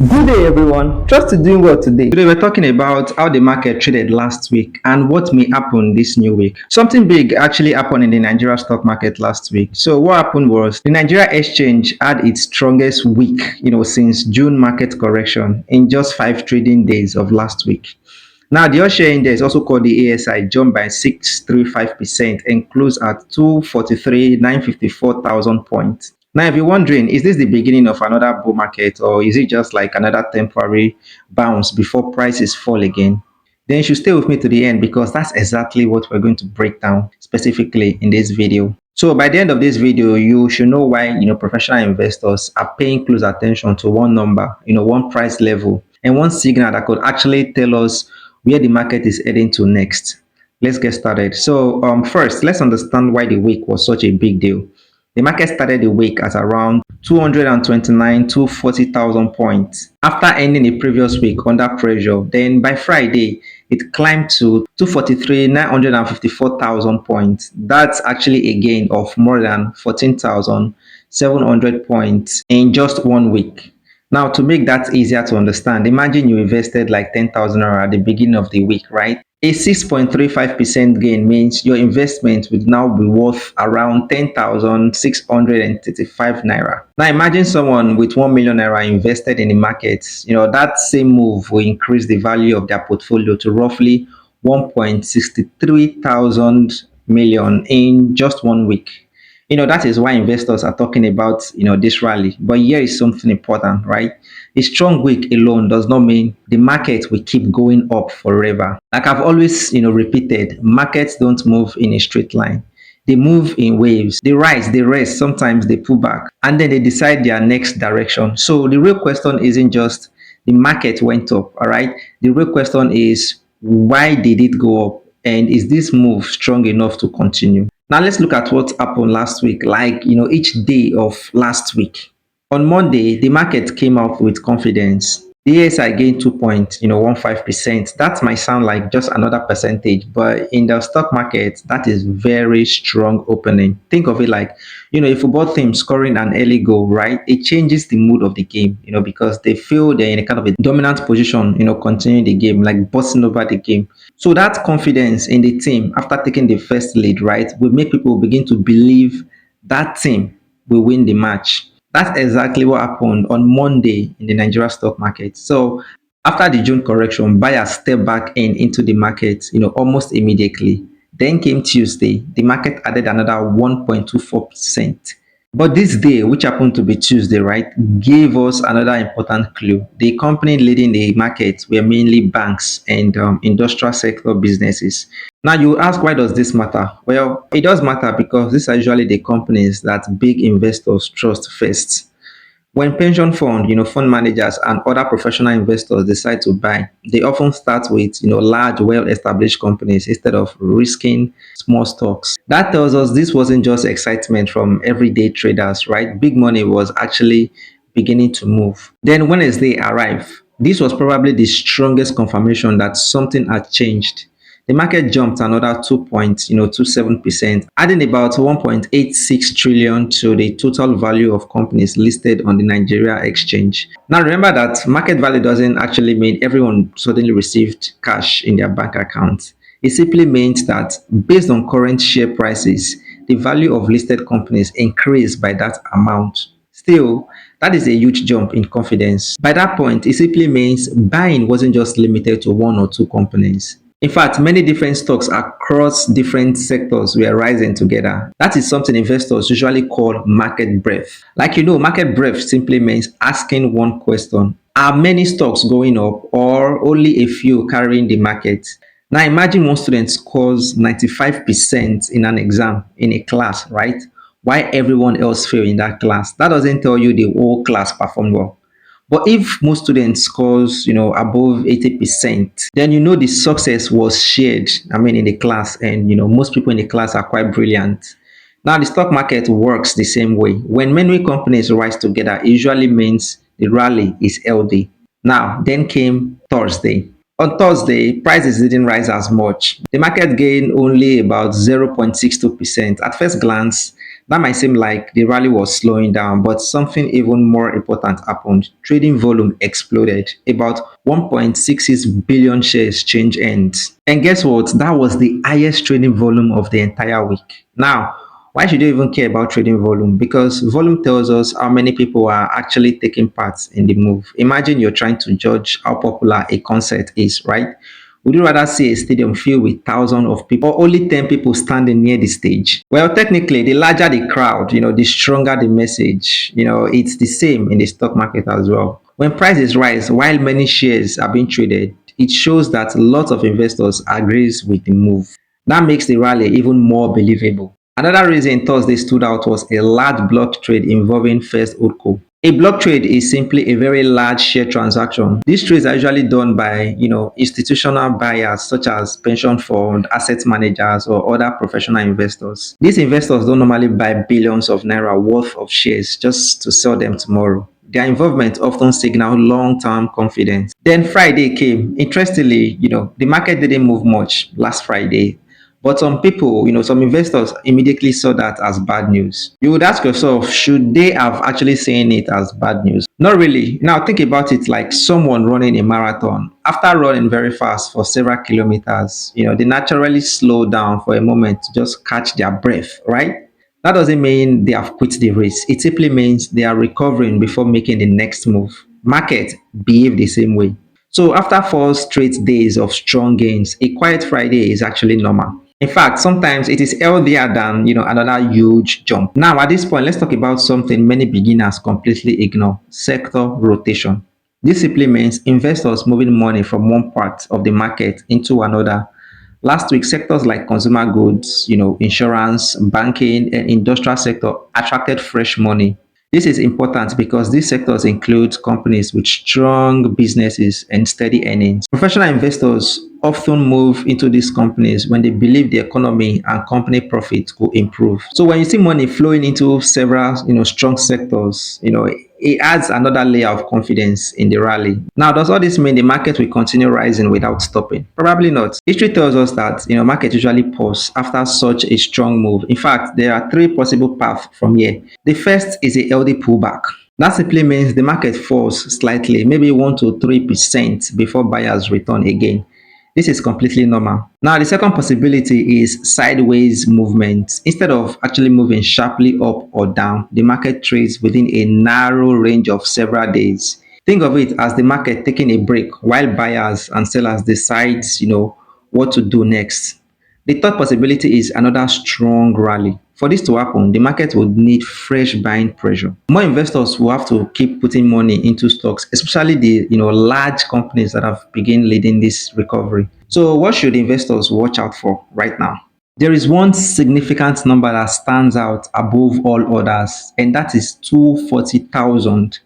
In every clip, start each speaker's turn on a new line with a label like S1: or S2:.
S1: Good day, everyone. Trust you're doing well today. Today, we're talking about how the market traded last week and what may happen this new week. Something big actually happened in the Nigeria stock market last week. So, what happened was the Nigerian Exchange had its strongest week, since June market correction in just 5 trading days of last week. Now, the All-Share Index, also called the ASI, jumped by 635% and closed at 243,954,000 points. Now, if you're wondering, is this the beginning of another bull market or is it just like another temporary bounce before prices fall again? Then you should stay with me to the end because that's exactly what we're going to break down specifically in this video. So by the end of this video, you should know why professional investors are paying close attention to one number, one price level and one signal that could actually tell us where the market is heading to next. Let's get started. So first, let's understand why the week was such a big deal. The market started the week at around 229 to 40,000 points after ending the previous week under pressure. Then by Friday, it climbed to 243,954,000 points. That's actually a gain of more than 14,700 points in just 1 week. Now, to make that easier to understand, imagine you invested like 10,000 naira at the beginning of the week, right? A 6.35% gain means your investment would now be worth around 10,635 naira. Now, imagine someone with 1 million naira invested in the markets. That same move will increase the value of their portfolio to roughly 1.63 thousand million in just 1 week. That is why investors are talking about this rally. But here is something important, right? A strong week alone does not mean the market will keep going up forever. Like I've always repeated, markets don't move in a straight line. They move in waves. They rise, they rest, sometimes they pull back, and then they decide their next direction. So the real question isn't just the market went up, all right? The real question is, why did it go up? And is this move strong enough to continue? Now let's look at what happened last week, like each day of last week. On Monday, the market came out with confidence. The ASI gained 2.15%. That might sound like just another percentage, but in the stock market, that is very strong opening. Think of it like, a football team scoring an early goal, right? It changes the mood of the game, because they feel they're in a kind of a dominant position, continuing the game, like bossing over the game. So that confidence in the team after taking the first lead, right, will make people begin to believe that team will win the match. That's exactly what happened on Monday in the Nigeria stock market. So after the June correction, buyers stepped back into the market, almost immediately. Then came Tuesday, the market added another 1.24%. But this day, which happened to be Tuesday, right, gave us another important clue. The company leading the market were mainly banks and industrial sector businesses. Now you ask, why does this matter? Well, it does matter because these are usually the companies that big investors trust first. When pension fund, fund managers and other professional investors decide to buy, they often start with, large, well-established companies instead of risking small stocks. That tells us this wasn't just excitement from everyday traders, right? Big money was actually beginning to move. Then Wednesday arrived. This was probably the strongest confirmation that something had changed. The market jumped another 2.27%, adding about 1.86 trillion to the total value of companies listed on the Nigerian Exchange. Now remember that market value doesn't actually mean everyone suddenly received cash in their bank account. It simply means that based on current share prices, the value of listed companies increased by that amount. Still, that is a huge jump in confidence. By that point, it simply means buying wasn't just limited to one or two companies. In fact, many different stocks across different sectors were rising together. That is something investors usually call market breadth. Like market breadth simply means asking one question: are many stocks going up or only a few carrying the market? Now imagine one student scores 95% in an exam in a class, right? Why everyone else fail in that class? That doesn't tell you the whole class performed well. But if most students scores, above 80%, then the success was shared, in the class, and most people in the class are quite brilliant. Now the stock market works the same way. When many companies rise together, it usually means the rally is healthy. Now, then came Thursday. On Thursday, prices didn't rise as much. The market gained only about 0.62%. At first glance, That might seem like the rally was slowing down, but something even more important happened. Trading volume exploded. About 1.66 billion shares change hands. And guess what? That was the highest trading volume of the entire week. Now, why should you even care about trading volume? Because volume tells us how many people are actually taking part in the move. Imagine you're trying to judge how popular a concert is, right? Would you rather see a stadium filled with thousands of people or only 10 people standing near the stage? Well, technically, the larger the crowd, the stronger the message. It's the same in the stock market as well. When prices rise while many shares are being traded, it shows that lots of investors agrees with the move. That makes the rally even more believable. Another reason Thursday stood out was a large block trade involving First Holdco. A block trade is simply a very large share transaction. These trades are usually done by, institutional buyers such as pension fund, asset managers, or other professional investors. These investors don't normally buy billions of naira worth of shares just to sell them tomorrow. Their involvement often signal long-term confidence. Then Friday came. Interestingly, the market didn't move much last Friday. But some people, some investors immediately saw that as bad news. You would ask yourself, should they have actually seen it as bad news? Not really. Now think about it like someone running a marathon. After running very fast for several kilometers, they naturally slow down for a moment to just catch their breath, right? That doesn't mean they have quit the race. It simply means they are recovering before making the next move. Market behave the same way. So after 4 straight days of strong gains, a quiet Friday is actually normal. In fact, sometimes it is healthier than another huge jump. Now, at this point, let's talk about something many beginners completely ignore: sector rotation. This simply means investors moving money from one part of the market into another. Last week, sectors like consumer goods, insurance, banking, and industrial sector attracted fresh money. This is important because these sectors include companies with strong businesses and steady earnings. Professional investors often move into these companies when they believe the economy and company profit will improve. So when you see money flowing into several, strong sectors, it adds another layer of confidence in the rally. Now, does all this mean the market will continue rising without stopping? Probably not. History tells us that market usually pause after such a strong move. In fact, there are three possible paths from here. The first is a healthy pullback. That simply means the market falls slightly, maybe 1 to 3% before buyers return again. This is completely normal. Now, the second possibility is sideways movement. Instead of actually moving sharply up or down, the market trades within a narrow range of several days. Think of it as the market taking a break while buyers and sellers decide, what to do next. The third possibility is another strong rally. For this to happen, the market would need fresh buying pressure. More investors will have to keep putting money into stocks, especially the large companies that have begun leading this recovery. So what should investors watch out for right now? There is one significant number that stands out above all others, and that is 240,000.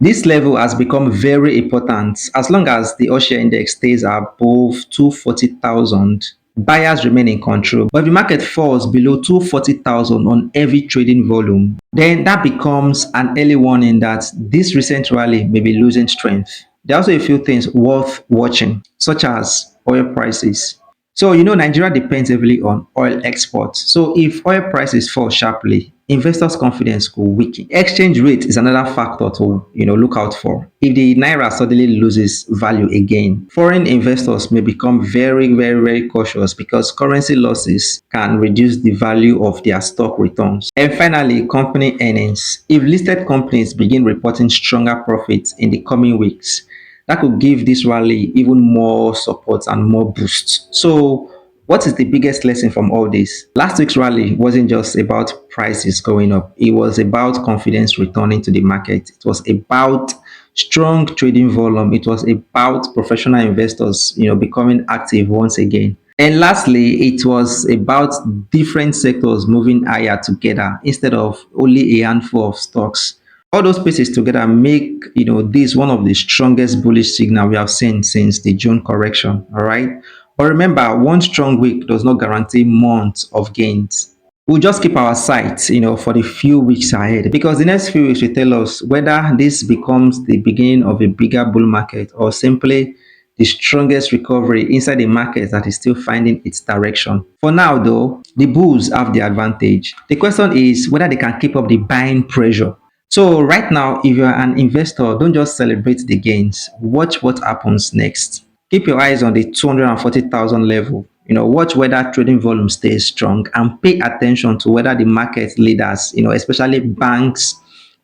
S1: This level has become very important. As long as the All-Share Index stays above 240,000, buyers remain in control. But if the market falls below 240,000 on every trading volume, then that becomes an early warning that this recent rally may be losing strength. There are also a few things worth watching, such as oil prices. So, Nigeria depends heavily on oil exports. So, if oil prices fall sharply, investors' confidence could weaken. Exchange rate is another factor to, look out for. If the naira suddenly loses value again, foreign investors may become very, very, very cautious because currency losses can reduce the value of their stock returns. And finally, company earnings. If listed companies begin reporting stronger profits in the coming weeks, that could give this rally even more support and more boost. So, what is the biggest lesson from all this? Last week's rally wasn't just about prices going up, it was about confidence returning to the market. It was about strong trading volume, it was about professional investors, becoming active once again. And lastly, it was about different sectors moving higher together instead of only a handful of stocks. All those pieces together make this one of the strongest bullish signal we have seen since the June correction. All right. But remember, one strong week does not guarantee months of gains. We'll just keep our sights, for the few weeks ahead, because the next few weeks will tell us whether this becomes the beginning of a bigger bull market or simply the strongest recovery inside a market that is still finding its direction. For now, though, the bulls have the advantage. The question is whether they can keep up the buying pressure. So, right now, if you're an investor, don't just celebrate the gains, watch what happens next. Keep your eyes on the 240,000 level. Watch whether trading volume stays strong and pay attention to whether the market leaders, especially banks,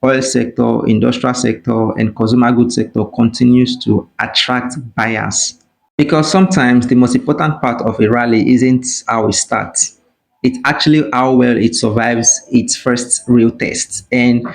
S1: oil sector, industrial sector, and consumer goods sector continues to attract buyers. Because sometimes the most important part of a rally isn't how it starts. It's actually how well it survives its first real test. And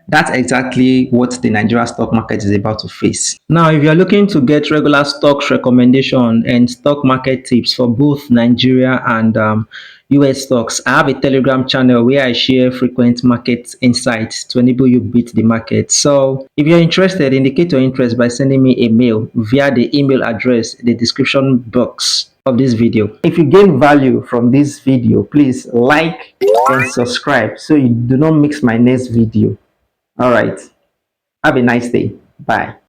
S1: that's exactly what the Nigeria stock market is about to face. Now, if you're looking to get regular stocks recommendation and stock market tips for both Nigeria and US stocks, I have a Telegram channel where I share frequent market insights to enable you beat the market. So, if you're interested, indicate your interest by sending me a mail via the email address in the description box of this video. If you gain value from this video, please like and subscribe so you do not miss my next video. All right. Have a nice day. Bye.